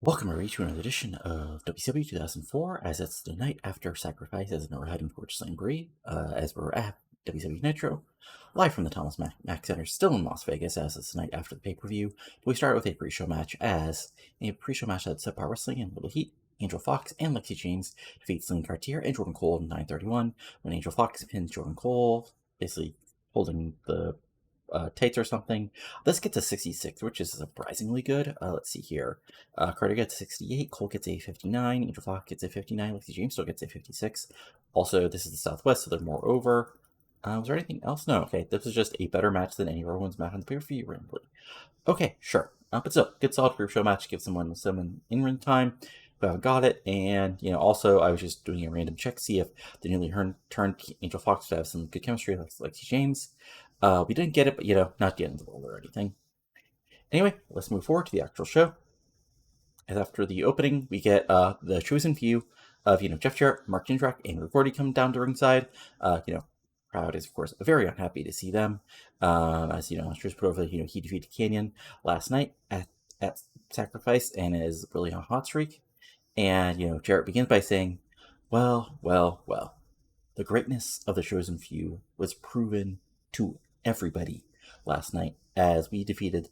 Welcome everybody to another edition of WCW 2004, as it's the night after Sacrifice, as we're heading towards Slamboree, as we're at WCW Nitro, live from the Thomas Mack Center, still in Las Vegas, as it's the night after the pay-per-view. We start with a pre-show match, as a pre-show match that Subpar Wrestling and Little Heat, Angel Fox and Lexi James defeat Celine Cartier and Jordan Cole in 9:31, when Angel Fox pins Jordan Cole, basically holding the tights or something. This gets a 66, which is surprisingly good. Let's see here. Carter gets 68, Cole gets a 59, Angel Fox gets a 59, Lexi James still gets a 56. Also, this is the Southwest, so they're more over. Was there anything else? No, okay. This was just a better match than any other one's match on the pay-per-view, randomly. Okay, sure. But still, good solid group show match. Give someone some in-ring time who haven't got it. And, also, I was just doing a random check, see if the newly turned Angel Fox would have some good chemistry like Lexi James. We didn't get it, but, not the end of the world or anything. Anyway, let's move forward to the actual show. As after the opening, we get the chosen few of, Jeff Jarrett, Mark Jindrak, and Rick Gordy come down to ringside. Crowd is, of course, very unhappy to see them. As, Astros put over, he defeated Canyon last night at Sacrifice and is really on a hot streak. And, Jarrett begins by saying, well, the greatness of the chosen few was proven to everybody last night as we defeated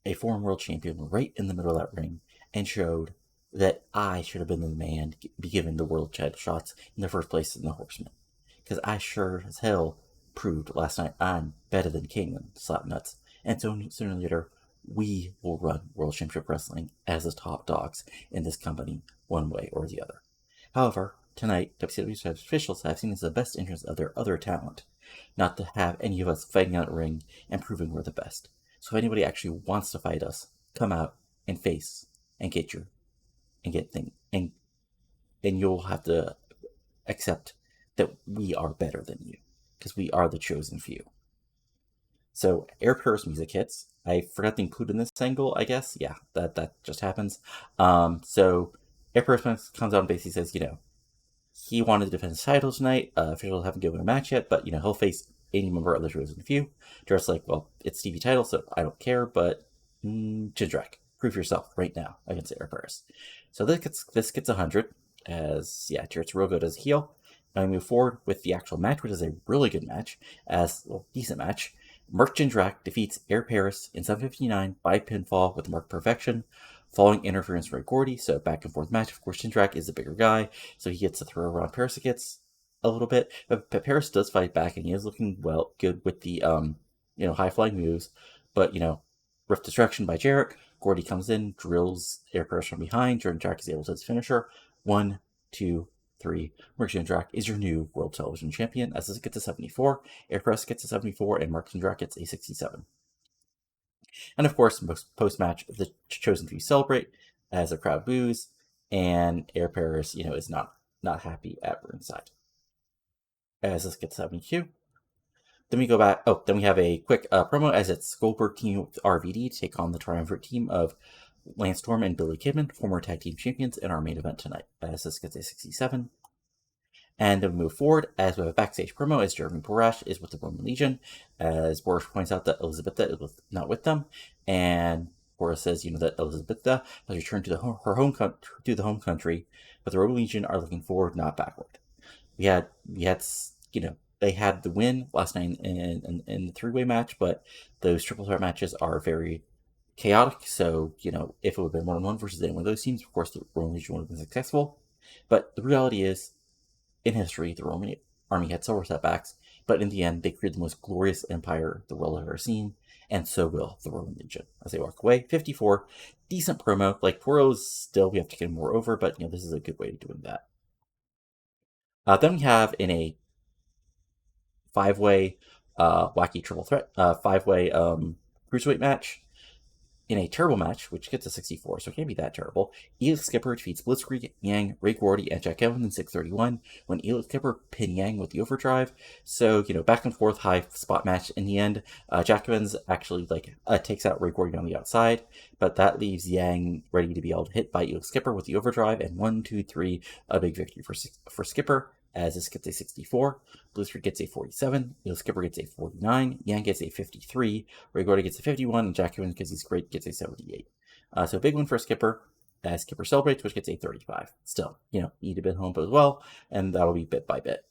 a former world champion right in the middle of that ring and showed that I should have been the man be given the world title shots in the first place in the Horsemen. Because I sure as hell proved last night I'm better than Kingman, Slapnuts. And so sooner or later, we will run World Championship Wrestling as the top dogs in this company, one way or the other. However, tonight, WCW officials have seen as the best interest of their other talent, not to have any of us fighting out a ring and proving we're the best. So if anybody actually wants to fight us, come out and face and get things, and you'll have to accept that we are better than you because we are the chosen few. So Air Paris music hits. I forgot to include in this angle, I guess. Yeah, that just happens. So Air Paris comes out and basically says, he wanted to defend his title tonight. Officials haven't given him a match yet, but he'll face any member of the chosen few. Jarrett's like, well, it's TV title, so I don't care, but Jindrak, prove yourself right now against Air Paris. So this gets 100, as Jarrett's real good as a heel. Now we move forward with the actual match, which is a really good match, decent match. Mark Jindrak defeats Air Paris in 7:59 by pinfall with Mark Perfection, following interference from Gordy. So back and forth match. Of course, Jindrak is the bigger guy, so he gets to throw around Paris. Gets a little bit, but Paris does fight back, and he is looking good with the high flying moves. But Rift Destruction by Jarrett. Gordy comes in, drills Air Paris from behind. Jindrak is able to his finisher. 1, 2, 3. Mark Jindrak is your new World Television Champion, as this gets a 74. Air Paris gets a 74, and Mark Jindrak gets a 67. And of course, post-match, the chosen few celebrate as the crowd boos, and Air Paris, is not happy at ringside. As this gets 72. Then we go back. Oh, then we have a quick promo as it's Goldberg team with RVD to take on the triumvirate team of Lance Storm and Billy Kidman, former tag team champions, in our main event tonight. As this gets a 67. And then we move forward as we have a backstage promo as Jeremy Borash is with the Roman Legion, as Borash points out that Elizabetha is not with them, and Borash says, that Elizabetha has returned to her home country, but the Roman Legion are looking forward, not backward. We had they had the win last night in the three-way match, but those triple threat matches are very chaotic. So if it would have been 1-on-1 versus any one of those teams, of course the Roman Legion would have been successful. But the reality is, in history, the Roman army had several setbacks, but in the end, they created the most glorious empire the world has ever seen, and so will the Roman Legion. As they walk away, 54, decent promo. Like, Toro's still, we have to get more over, but, this is a good way of doing that. Then we have in a five-way wacky triple threat, five-way cruiserweight match, in a terrible match, which gets a 64, so it can't be that terrible. Elix Skipper defeats Blitzkrieg, Yang, Ray Gordy, and Jack Evans in 6:31 when Elix Skipper pin Yang with the overdrive. So, back and forth high spot match. In the end, Jack Evans actually takes out Ray Gordy on the outside, but that leaves Yang ready to be able to hit by Elix Skipper with the overdrive, and 1, 2, 3, a big victory for Skipper. As this gets a 64, Blitzkrieg gets a 47, Skipper gets a 49, Yang gets a 53, Ray Gordy gets a 51, and Jack Evans, because he's great, gets a 78. So big win for Skipper. as Kipper celebrates, which gets a 35. Still, need to bit home as well, and that'll be bit by bit.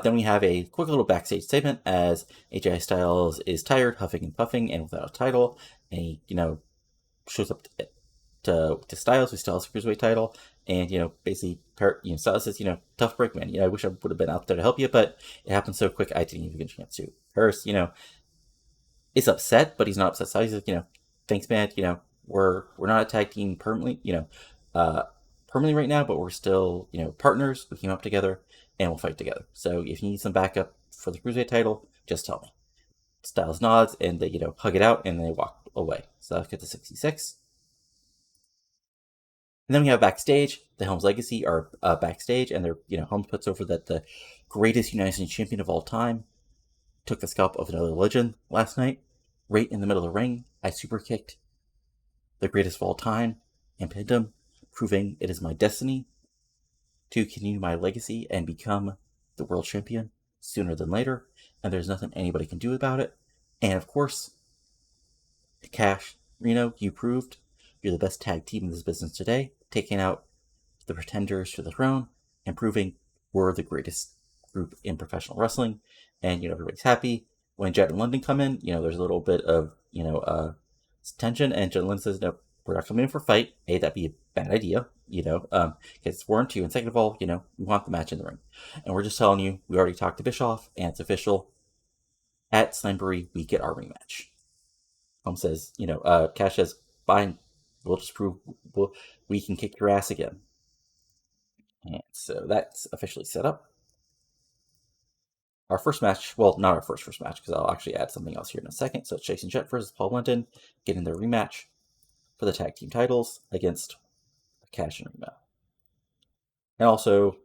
Then we have a quick little backstage segment as AJ Styles is tired, huffing and puffing, and without a title, and he, shows up to Styles, who still has a cruiserweight title, and basically, Styles says, tough break, man. I wish I would have been out there to help you, but it happened so quick, I didn't even get a chance to. Hurst, is upset, but he's not upset. So he's like, thanks, man. We're not a tag team permanently, permanently right now, but we're still, partners. We came up together and we'll fight together. So if you need some backup for the cruiserweight title, just tell me. Styles nods and they, hug it out and they walk away. So let's get to 66. And then we have backstage. The Helms Legacy are backstage, and they're, Helms puts over that the greatest United States champion of all time took the scalp of another legend last night, right in the middle of the ring. I super kicked the greatest of all time and pinned him, proving it is my destiny to continue my legacy and become the world champion sooner than later. And there's nothing anybody can do about it. And of course, Cash, Reno, you proved you're the best tag team in this business today, taking out the pretenders to the throne and proving we're the greatest group in professional wrestling. And, everybody's happy. When Jett and London come in, there's a little bit of, tension. And Jett London says, no, we're not coming in for a fight. A, that'd be a bad idea, because it's 4-2. And second of all, we want the match in the ring. And we're just telling you, we already talked to Bischoff, and it's official. At Slamboree, we get our rematch. Holmes says, Cash says, fine, we'll just prove we can kick your ass again. And so that's officially set up. Our first match, well, not our first match, because I'll actually add something else here in a second. So it's Jason Jett versus Paul London, getting their rematch for the tag team titles against Cash and Reno. And also,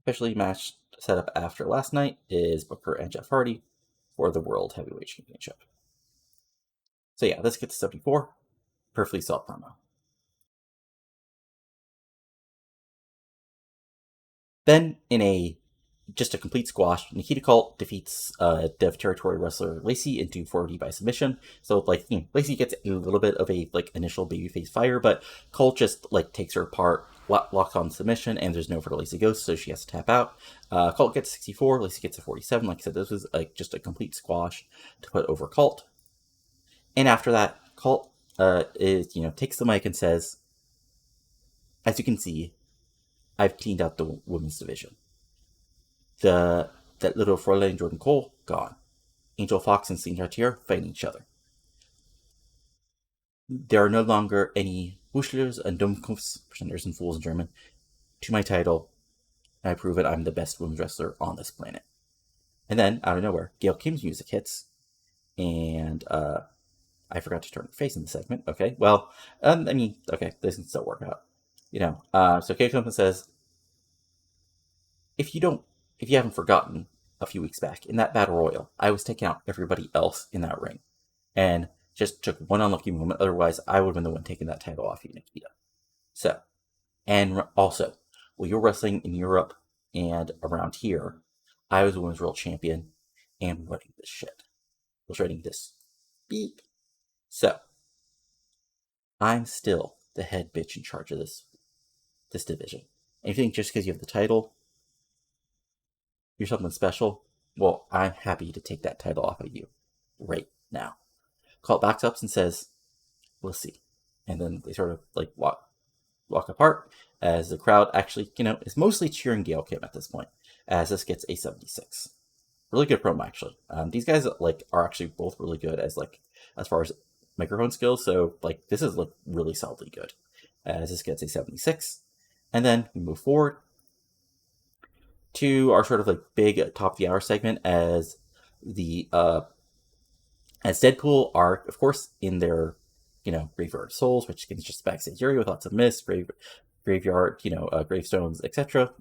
officially match set up after last night is Booker and Jeff Hardy for the World Heavyweight Championship. So yeah, let's get to 74. Perfectly solid promo. Then, in just a complete squash, Nikita Kalt defeats Dev Territory wrestler Lacey into 4D by submission. So, Lacey gets a little bit of a, initial babyface fire, but Kalt just, takes her apart, locks on submission, and there's nowhere Lacey goes, so she has to tap out. Kalt gets 64, Lacey gets a 47. Like I said, this was, just a complete squash to put over Kalt. And after that, Kalt takes the mic and says, as you can see, I've cleaned out the women's division. That little Fräulein Jordan Cole, gone. Angel Fox and Celine Chartier fighting each other. There are no longer any Wuschlers and Dummkopfs, pretenders and fools in German, to my title, and I prove it I'm the best women's wrestler on this planet. And then, out of nowhere, Gail Kim's music hits, and I forgot to turn her face in the segment. Okay, well, this can still work out. So Gail Kim says, if you haven't forgotten, a few weeks back in that battle royal, I was taking out everybody else in that ring, and just took one unlucky moment. Otherwise, I would have been the one taking that title off you, Nikita. So, and also, while you're wrestling in Europe and around here, I was the women's world champion and running this shit. I was running this beep. So, I'm still the head bitch in charge of this division. And you think just because you have the title, you're something special? Well, I'm happy to take that title off of you right now. Kalt backs up and says, we'll see. And then they sort of walk apart as the crowd actually, is mostly cheering Gail Kim at this point, as this gets a 76. Really good promo, actually. These guys are actually both really good as far as microphone skills. So this is really solidly good, as this gets a 76. And then we move forward to our sort of big top of the hour segment as the as Deadpool are, of course, in their Graveyard of Souls, which is just backstage area with lots of mist, graveyard, gravestones, etc.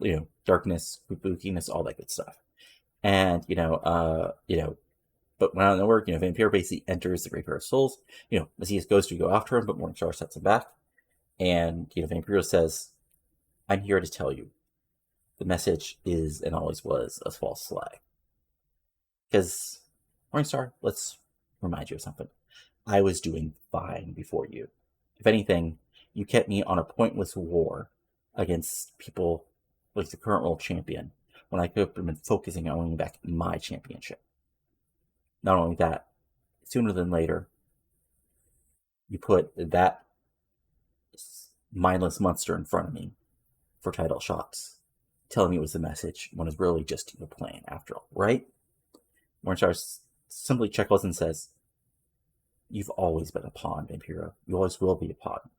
Darkness, spookiness, all that good stuff. And but when out of nowhere, Vampiro basically enters the Graveyard of Souls. Macias goes to go after him, but Morningstar sets him back. And Vampiro says, "I'm here to tell you, the message is and always was a false flag." Because Morningstar, let's remind you of something. I was doing fine before you. If anything, you kept me on a pointless war against people like the current world champion when I could have been focusing on winning back my championship. Not only that, sooner than later, you put that mindless monster in front of me for title shots, telling me it was the message when it's really just your plan after all, right? Morningstar simply chuckles and says, "You've always been a pawn, Vampiro. You always will be a pawn.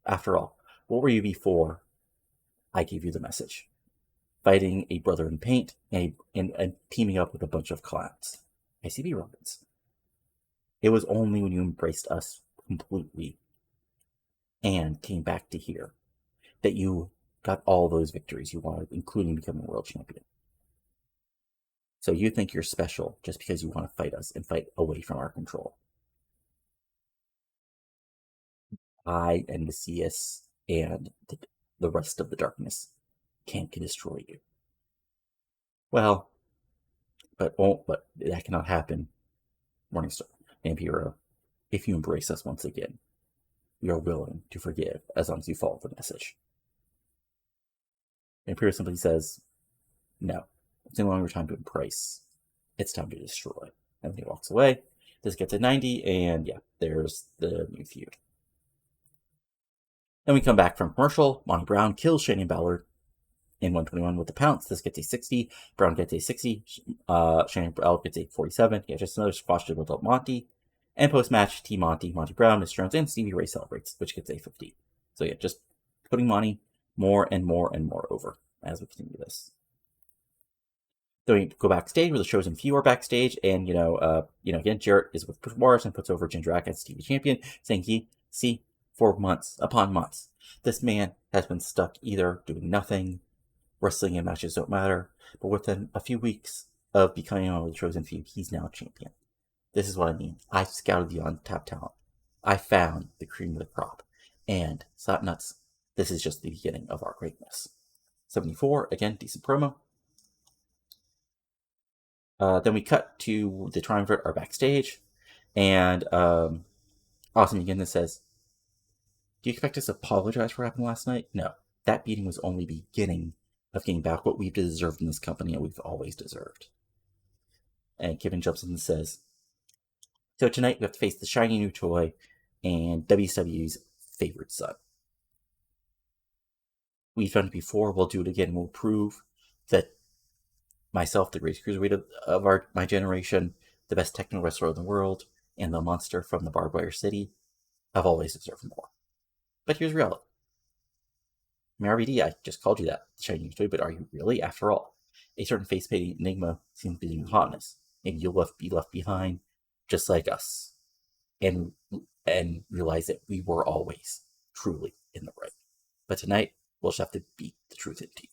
After all, what were you before I gave you the message? Fighting a brother in paint and teaming up with a bunch of clowns. ICB Robins. It was only when you embraced us completely and came back to here that you got all those victories you wanted, including becoming world champion. So you think you're special just because you want to fight us and fight away from our control. I and Messias and the rest of the darkness can't destroy you. Well, but that cannot happen, Morningstar, Vampiro. If you embrace us once again, we are willing to forgive as long as you follow the message." Vampiro simply says, "No, it's no longer time to embrace. It's time to destroy." And then he walks away. This gets a 90, and yeah, there's the new feud. Then we come back from commercial. Monty Brown kills Shane Ballard in 121 with the pounce. This gets a 60. Brown gets a 60. Shane Ballard gets a 47. Yeah, just another squash with Monty. And post-match, Team Monty, Monty Brown, Mr. Jones, and Stevie Ray celebrates, which gets a 50. So yeah, just putting Monty more and more and more over as we continue this. Then we go backstage where the Chosen Few are backstage, and again, Jarrett is with Morris and puts over Ginger Ack as TV champion, saying, "See, for months upon months, this man has been stuck either doing nothing, wrestling in matches don't matter, but within a few weeks of becoming one of the Chosen Few, he's now champion. This is what I mean. I scouted the untapped talent. I found the cream of the crop. And, slap nuts, this is just the beginning of our greatness." 74, again, decent promo. Then we cut to the Triumvirate are backstage, and Awesome again that says, "Do you expect us to apologize for what happened last night? No. That beating was only the beginning of getting back what we've deserved in this company and we've always deserved." And Kevin jumps in and says, "So tonight we have to face the shiny new toy and WCW's favorite son. We've done it before, we'll do it again, we'll prove that myself, the greatest cruiserweight of my generation, the best techno wrestler in the world, and the monster from the Barbed Wire City, I've always deserved more. But here's reality. RVD, I just called you that, the shiny new toy, but are you really? After all, a certain face-painting enigma seems to be doing hotness. Maybe you'll be left behind, just like us, and realize that we were always truly in the right. But tonight, we'll just have to beat the truth into you."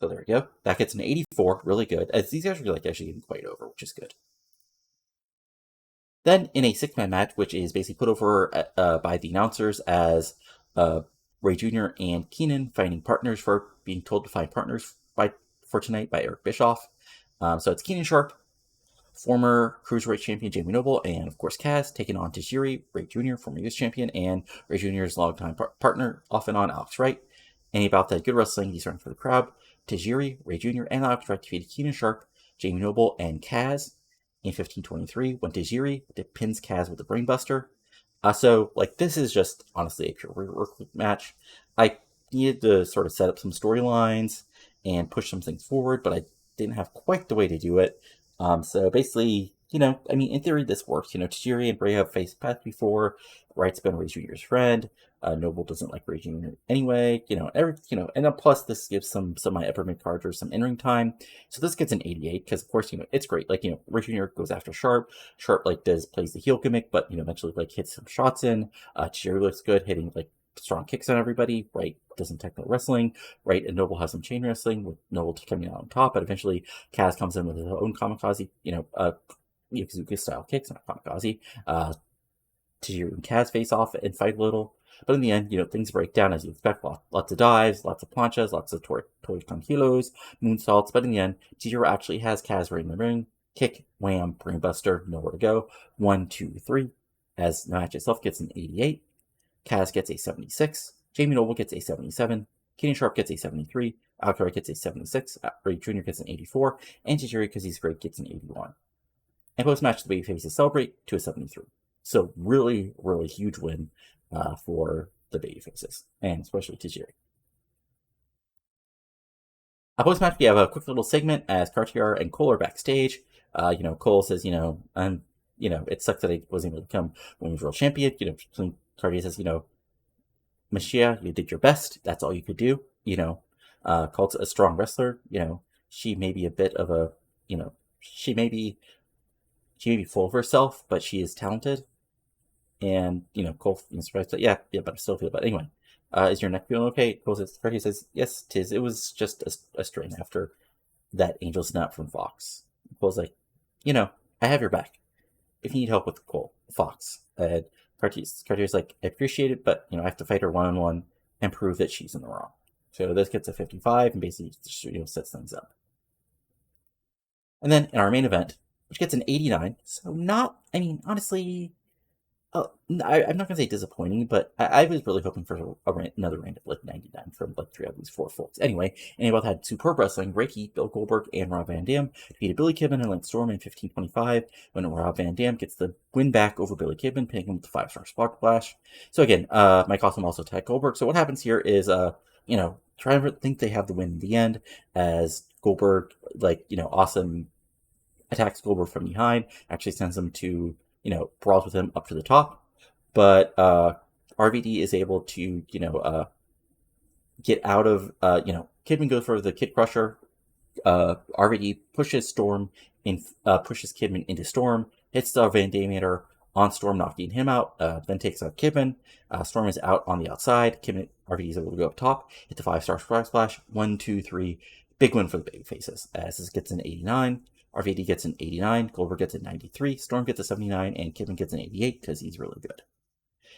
So there we go. That gets an 84, really good. As these guys are actually getting quite over, which is good. Then in a 6-man match, which is basically put over by the announcers as Ray Jr. and Keenan finding partners for being told to find partners for tonight by Eric Bischoff. So it's Keenan Sharp, former Cruiserweight champion Jamie Noble, and of course Kaz, taking on Tajiri, Ray Jr., former US champion, and Ray Jr.'s longtime partner, off and on, Alex Wright. And about that good wrestling, he's running for the crowd. Tajiri, Ray Jr., and Alex Wright defeated Keenan Sharp, Jamie Noble, and Kaz in 1523 when Tajiri pins Kaz with the Brainbuster. So this is just honestly a pure work match. I needed to sort of set up some storylines and push some things forward, but I didn't have quite the way to do it. So basically, in theory, this works. Tajiri and Bray have faced paths before. Wright's been Ray Jr.'s friend. Noble doesn't like Ray Jr. anyway. And then plus this gives some my upper mid carders some in-ring time. So this gets an 88 because of course it's great. Ray Jr. goes after Sharp. Sharp plays the heel gimmick, but eventually hits some shots in. Tajiri looks good, hitting strong kicks on everybody. Wright doesn't technical wrestling. Wright and Noble have some chain wrestling with Noble coming out on top, but eventually Kaz comes in with his own kamikaze, Yokozuna style kicks, not kamikaze. Tajiri and Kaz face off and fight a little, but in the end, things break down as you expect. Lots of dives, lots of planchas, lots of torch tranquilos, moonsaults, but in the end, Tajiri actually has Kaz right in the ring. kick, wham, brainbuster, nowhere to go. 1, 2, 3. As the match itself gets an 88. Kaz gets a 76. Jamie Noble gets a 77. Kenny Sharp gets a 73. Alcaro gets a 76. Ray Jr. gets an 84. And Tajiri, because he's great, gets an 81. And post-match, the babyfaces celebrate to a 73. So really, really huge win for the babyfaces, and especially Tajiri. Post-match, we have a quick little segment as Cartier and Cole are backstage. Cole says, it sucks that I wasn't able to become Women's World Champion. Cartier says, Mashia, you did your best. That's all you could do. Colt's a strong wrestler. She may be a bit of a, she may be full of herself, but she is talented. And, Cole, surprised that, yeah, but I still feel bad. Anyway, is your neck feeling okay? Cartier says, yes, tis. It was just a strain after that angel snap from Fox. Cole's like, I have your back. If you need help with Fox. And Cartier's like, I appreciate it, but, I have to fight her one-on-one and prove that she's in the wrong. So this gets a 55 and basically sets things up. And then in our main event, which gets an 89, so honestly, I'm not going to say disappointing, but I was really hoping for another random 99 from 3 of these 4 folks. Anyway, and they both had superb wrestling. Reiki, Bill Goldberg, and Rob Van Dam defeated Billy Kidman and Lance Storm in 15:25 when Rob Van Dam gets the win back over Billy Kidman, pinning him with the 5-star splash. So again, Mike Awesome also attacked Goldberg. So what happens here is, try to think they have the win in the end as Goldberg, Awesome attacks Goldberg from behind, actually sends him to, brawls with him up to the top. But RVD is able to, get out of, Kidman goes for the Kid Crusher. RVD pushes Storm pushes Kidman into Storm, hits the Van Damiator on Storm, knocking him out, then takes out Kidman. Storm is out on the outside. RVD is able to go up top, hit the 5-star splash. 1, 2, 3. Big win for the babyfaces, as this gets an 89. RVD gets an 89, Goldberg gets a 93, Storm gets a 79, and Kidman gets an 88 because he's really good.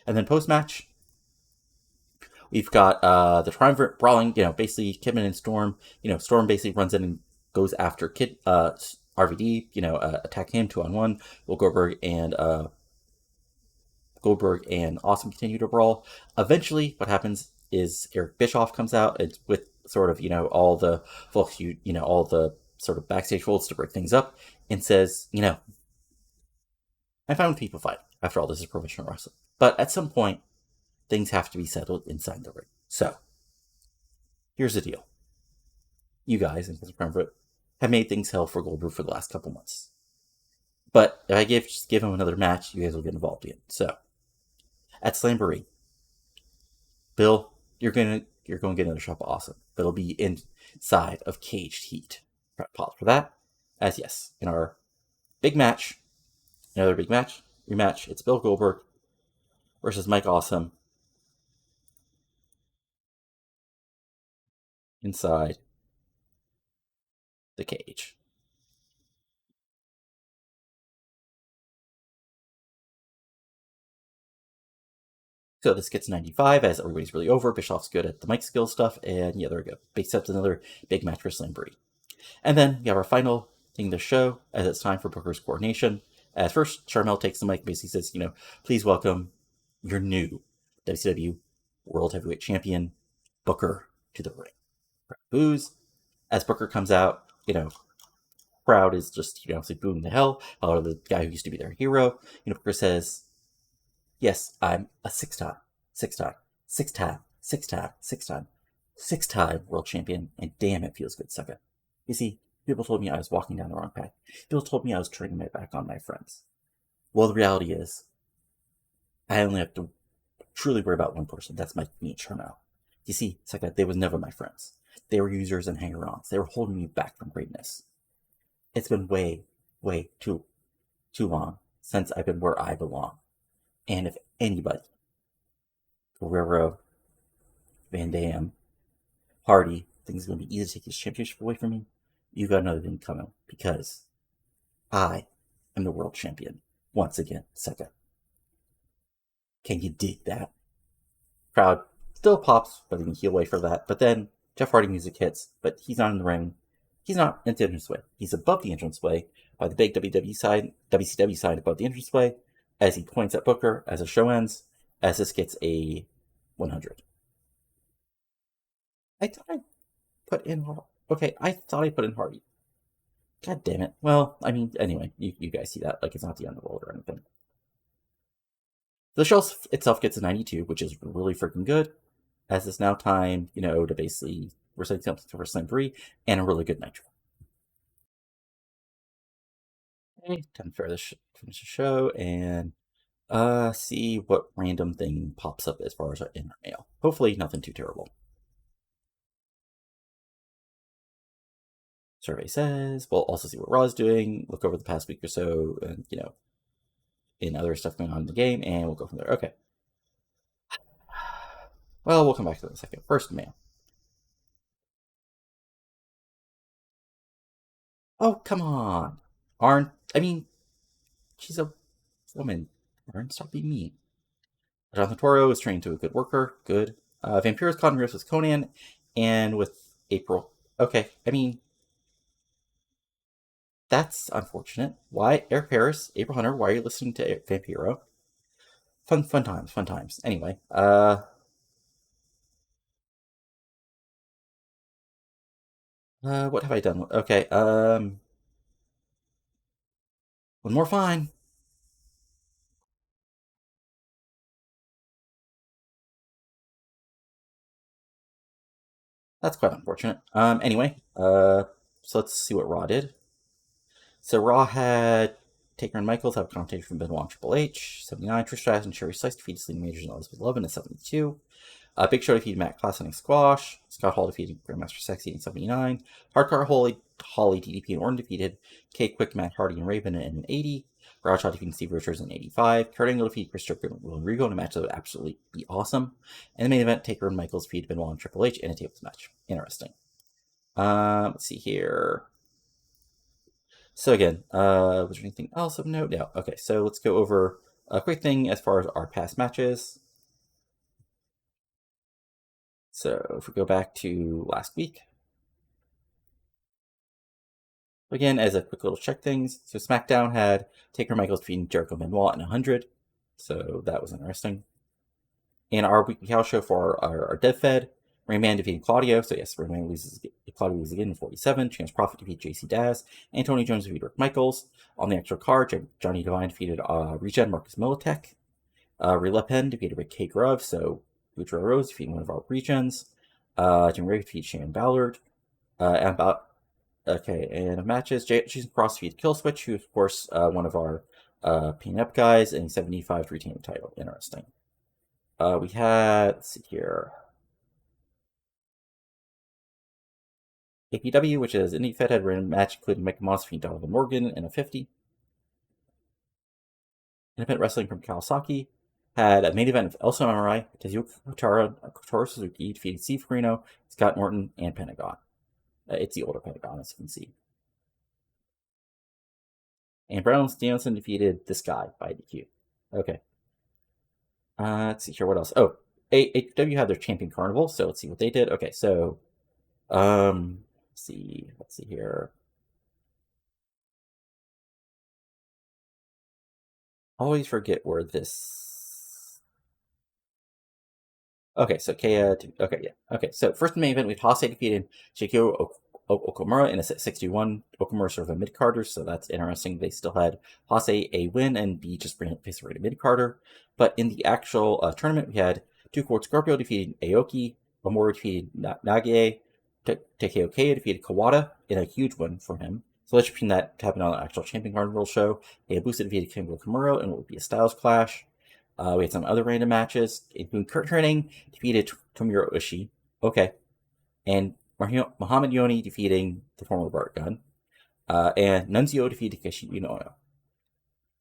And then post-match, we've got the triumvirate brawling, basically Kidman and Storm. Storm basically runs in and goes after RVD, attack him 2-on-1, while Goldberg and Awesome continue to brawl. Eventually, what happens is Eric Bischoff comes out with sort of, all the folks, all the sort of backstage folds to break things up, and says, I'm fine with people fighting. After all, this is professional wrestling. But at some point, things have to be settled inside the ring. So, here's the deal. You guys, in have made things hell for Goldberg for the last couple months. But if I just give him another match, you guys will get involved in. So, at Slamboree, Bill, you're going to get another shot of Awesome. But it'll be inside of Caged Heat. Pause for that. As yes, in our big match, another big match, rematch, it's Bill Goldberg versus Mike Awesome inside the cage. So this gets 95 as everybody's really over. Bischoff's good at the mic skill stuff, and yeah, there we go. Except another big match for Slamboree. And then we have our final thing to show as it's time for Booker's coronation. As first, Charmel takes the mic and basically says, please welcome your new WCW World Heavyweight Champion, Booker, to the ring. Boos. As Booker comes out, crowd is just, like booing the hell out of the guy who used to be their hero. Booker says, yes, I'm a six-time world champion, and damn, it feels good, Sucka. You see, people told me I was walking down the wrong path. People told me I was turning my back on my friends. Well, the reality is, I only have to truly worry about one person. That's me and Charmel. You see, Sucka, they was never my friends. They were users and hanger-ons. They were holding me back from greatness. It's been way, way too long since I've been where I belong. And if anybody, Guerrero, Van Dam, Hardy, thinks it's going to be easy to take this championship away from me, you got another thing coming, because I am the world champion once again, Sucka. Can you dig that? Crowd still pops, but they can heal away for that. But then Jeff Hardy music hits, but he's not in the ring. He's not in the entranceway. He's above the entranceway, by the big WCW side above the entranceway as he points at Booker as the show ends, as this gets a 100. I thought I put in. Okay, I thought I put in Hardy. God damn it. Well, I mean, anyway, you guys see that. Like, it's not the end of the world or anything. The show itself gets a 92, which is really freaking good, as it's now time, to basically recite something for Slam 3 and a really good Nitro. Okay, time to finish the show and see what random thing pops up as far as our inner mail. Hopefully, nothing too terrible. Survey says we'll also see what Raw's doing, look over the past week or so, and in other stuff going on in the game, and we'll go from there. Okay. Well, we'll come back to that in a second. First, mail. Oh, come on. She's a woman. Arn, stop being mean. Jonathan Toro is trained to a good worker. Good. Vampiro's caught in riffs with Conan and with April. Okay, that's unfortunate. Why? Eric Harris, April Hunter, why are you listening to Vampiro? Fun times. Anyway, what have I done? Okay, one more fine. That's quite unfortunate. Anyway, so let's see what Raw did. So Raw had Taker and Michaels have a confrontation from Benoit and Triple H. 79, Trish Stratus and Sherry Slice defeated Sleeping Majors and Elizabeth Love in 72. Big Show defeated Matt Class in squash. Scott Hall defeated Grandmaster Sexy in 79. Hardcore Holly, DDP, and Orton defeated K Quick, Matt Hardy, and Raven in 80. Bradshaw defeated Steve Richards in 85. Kurt Angle defeated Chris Jericho and Will Rigo in a match that would absolutely be awesome. And the main event, Taker and Michaels defeated Benoit and Triple H in a tables match. Interesting. Let's see here. So again, was there anything else of note? No. Okay, so let's go over a quick thing as far as our past matches. So if we go back to last week, again, as a quick little check things, so SmackDown had Taker Michaels defeating Jericho Benoit in 100, so that was interesting. In our weekly house show for our Dev Fed, Rain Man defeating Claudio, so yes, Claudio loses again in 47, Chance Prophet defeated JC Daz, and Tony Jones defeated Rick Michaels. On the extra card, Johnny Devine defeated Regen Marcus Militech. Rila Penn defeated Rick K. Grove, so Boudreaux Rose defeating one of our Regens. Jim Ray defeated Shannon Ballard. And matches, Jason Cross defeated Killswitch, who of course one of our pin-up guys in 75 to retain the title. Interesting. We had, let's see here, APW, which is Indie Fed, had random match including Mike Moss defeating Donovan Morgan in a 50. Independent Wrestling from Kawasaki had a main event of El Samurai, Tezuka Kotaro Suzuki defeated Steve Corino, Scott Norton, and Pentagon. It's the older Pentagon, as you can see. And Brown Danielson defeated this guy by DQ. Okay. Let's see here. What else? Oh, AEW had their Champion Carnival, so let's see what they did. Okay, so let's see here. Always forget where this. Okay, so so first main event, we had Hase defeated Shikio Okamura in a 61. Okamura sort of a mid-carder, so that's interesting. They still had Hase a win and B just face a mid-carder. But in the actual tournament, we had Two-Court Scorpio defeating Aoki, Omori defeated Nagie, Takeo Kaya defeated Kawada in a huge win for him. So let's between that happened on the actual Champion Carnival show. Hayabusa defeated Kengo Kimura in what would be a Styles Clash. We had some other random matches, including Kurt Hennig defeated Tomohiro Ishii. Okay. And Muhammad Yoni defeating the former Bart Gunn. And Nunzio defeated Kashi Ono.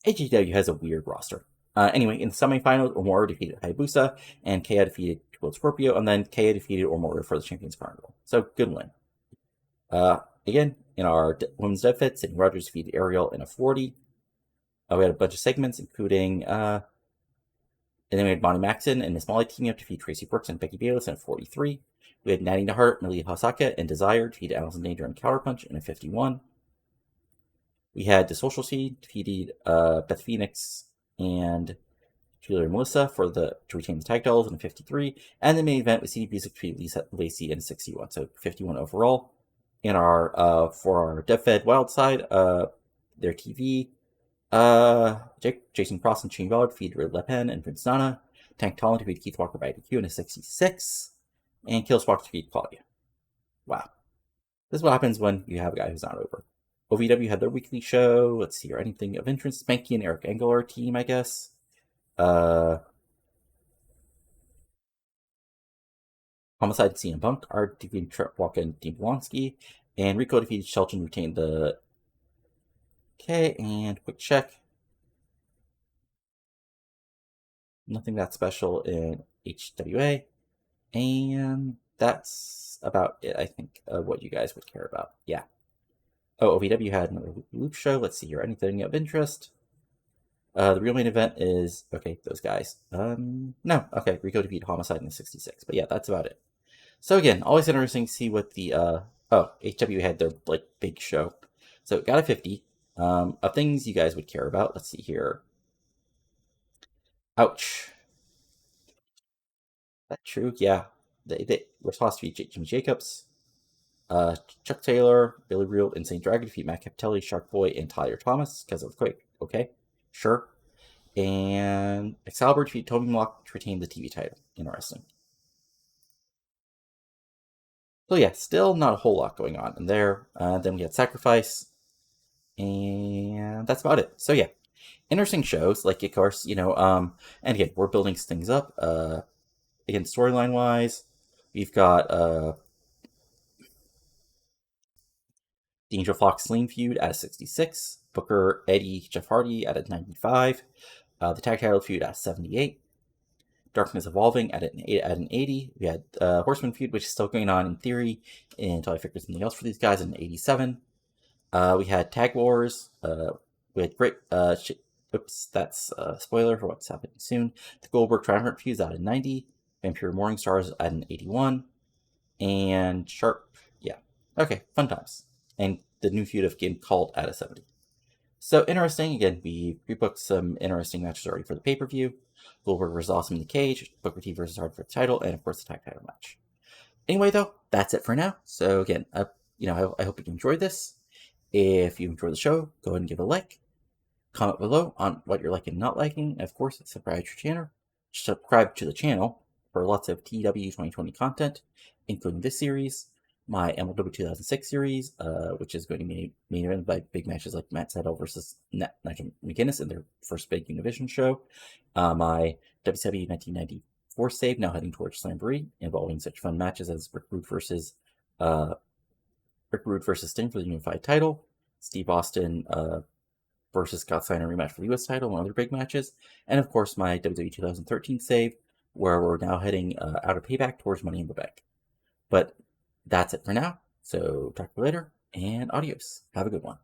AEW has a weird roster. Anyway, in the semifinals, Omori defeated Hayabusa, and Kaya defeated World Scorpio, and then Kaya defeated Omori for the Champions Carnival. So, good win. Again, in our women's dev fit, Sidney Rogers defeated Ariel in a 40. We had a bunch of segments, including, and then we had Bonnie Maxon and Miss Molly teaming up to defeat Tracy Brooks and Becky Bayless in a 43. We had Natty Nahart, Malia Hasaka, and Desire defeat Allison Danger and Counterpunch in a 51. We had the Social Scene defeated Beth Phoenix and Julia and Melissa to retain the tag titles in 53, and the main event was CD Music between Lisa Lacey in 61, so 51 overall. In our for our DevFed Wild side, their TV, Jason Cross and Shane Ballard defeated Red Le Pen and Prince Nana. Tank Talent defeated Keith Walker by DQ in a 66, and Killswalker defeated Claudia. Wow. This is what happens when you have a guy who's not over. OVW had their weekly show. Let's see, or anything of interest. Spanky and Eric Engler team, I guess. Homicide and CM Punk are defeating Trent Walker and Dean Blonsky. And Rico defeated Shelton, retained the... Okay, and quick check. Nothing that special in HWA. And that's about it, I think, what you guys would care about. Yeah. Oh, OVW had another loop show. Let's see here. Anything of interest? The real main event is, okay, those guys. No, okay, Rico defeated Homicide in the 66. But yeah, that's about it. So again, always interesting to see what the, HW had their, like, big show. So it got a 50. Of things you guys would care about. Let's see here. Ouch. That's true, yeah. They were supposed to be Jimmy Jacobs, Chuck Taylor, Billy Real, Insane Dragon defeat Matt Capitelli, Shark Boy, and Tyler Thomas because of the quake. Okay, sure. And Excalibur defeat Toby Mock to retain the TV title. Interesting. So yeah, still not a whole lot going on in there. Then we had Sacrifice, and that's about it. So yeah, interesting shows. Like of course, and again, we're building things up. Again, storyline wise, we've got the Angel Fox Lean feud at 66, Booker Eddie Jeff Hardy at a 95, the tag title feud at 78. Darkness Evolving at an 80. We had Horseman feud, which is still going on in theory until I figure something else for these guys, at an 87. We had Tag Wars. We had great. Oops, that's a spoiler for what's happening soon. The Goldberg Triumphant feud at a 90. Vampiro Morning Stars at an 81. And Sharp. Yeah. Okay, fun times. And the new feud of Nikita Kalt at a 70. So interesting. Again, we rebooked some interesting matches already for the pay-per-view. Goldberg versus Awesome in the Cage, Booker T versus Hard for the title, and of course the tag title match. Anyway, though, that's it for now. So again, I hope you enjoyed this. If you enjoyed the show, go ahead and give it a like. Comment below on what you're liking and not liking. And of course, subscribe to the channel for lots of TEW 2020 content, including this series, my MLW 2006 series, which is going to be main evented by big matches like Matt Sydal versus Nigel McGuinness in their first big Univision show, my WCW 1994 save, now heading towards Slamboree, involving such fun matches as Rick Rude versus Sting for the Unified title, Steve Austin versus Scott Steiner rematch for the US title, and other big matches, and of course my WWE 2013 save, where we're now heading out of Payback towards Money in the Bank. But that's it for now, so talk to you later, and adios. Have a good one.